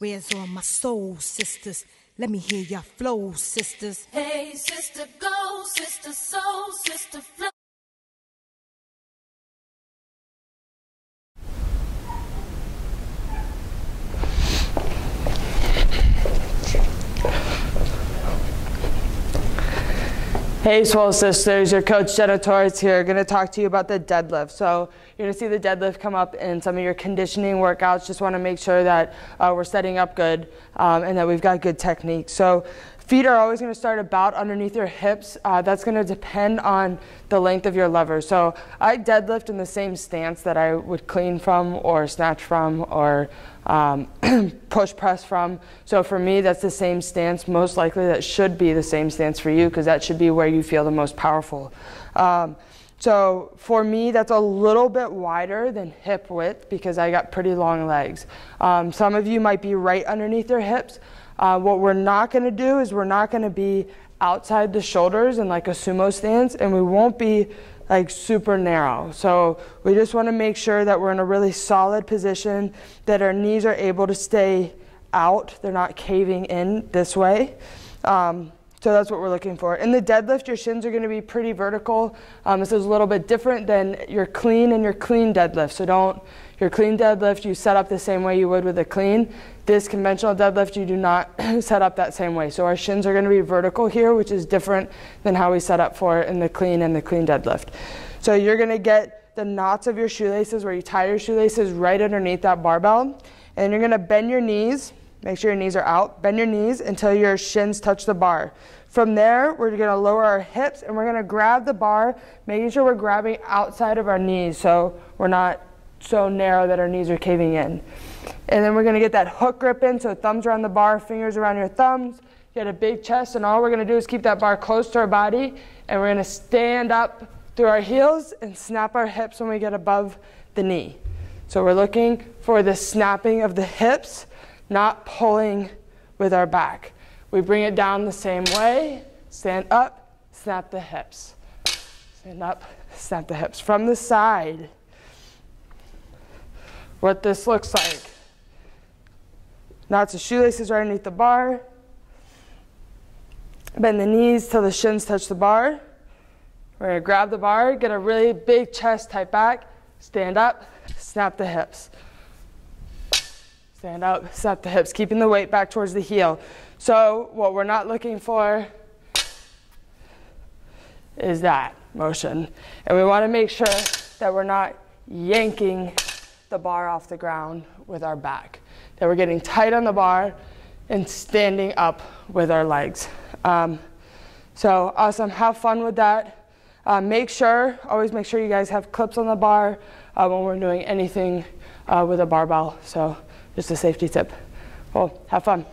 Where's all my soul sisters? Let me hear your flow, sisters. Hey, sister, go, sister, soul, sister, flow. Hey Swole sisters, your coach Jenna here, going to talk to you about the deadlift. So you're going to see the deadlift come up in some of your conditioning workouts. Just want to make sure that we're setting up good and that we've got good technique. So feet are always going to start about underneath your hips. That's going to depend on the length of your lever. So I deadlift in the same stance that I would clean from or snatch from or push press from. So for me, that's the same stance. Most likely that should be the same stance for you, because that should be where you feel the most powerful. So for me, that's a little bit wider than hip width because I got pretty long legs. Some of you might be right underneath their hips. What we're not going to do is we're not going to be outside the shoulders in like a sumo stance, and we won't be like super narrow. So we just want to make sure that we're in a really solid position, that our knees are able to stay out. They're not caving in this way. So that's what we're looking for. In the deadlift, your shins are going to be pretty vertical. This is a little bit different than your clean and your clean deadlift. So your clean deadlift, you set up the same way you would with a clean. This conventional deadlift, you do not set up that same way. So our shins are going to be vertical here, which is different than how we set up for it in the clean and the clean deadlift. So you're going to get the knots of your shoelaces, where you tie your shoelaces right underneath that barbell. And you're going to bend your knees. Make sure your knees are out. Bend your knees until your shins touch the bar. From there, we're going to lower our hips and we're going to grab the bar, making sure we're grabbing outside of our knees so we're not so narrow that our knees are caving in. And then we're going to get that hook grip in, so thumbs around the bar, fingers around your thumbs. You got a big chest, and all we're going to do is keep that bar close to our body, and we're going to stand up through our heels and snap our hips when we get above the knee. So we're looking for the snapping of the hips, not pulling with our back. We bring it down the same way. Stand up, snap the hips. Stand up, snap the hips. From the side, what this looks like. Knots of shoelaces right underneath the bar. Bend the knees till the shins touch the bar. We're going to grab the bar, get a really big chest tight back, stand up, snap the hips. Stand up, snap the hips, keeping the weight back towards the heel. So what we're not looking for is that motion. And we want to make sure that we're not yanking the bar off the ground with our back, that we're getting tight on the bar and standing up with our legs. So awesome, have fun with that. Always make sure you guys have clips on the bar when we're doing anything with a barbell. So just a safety tip. Well, have fun.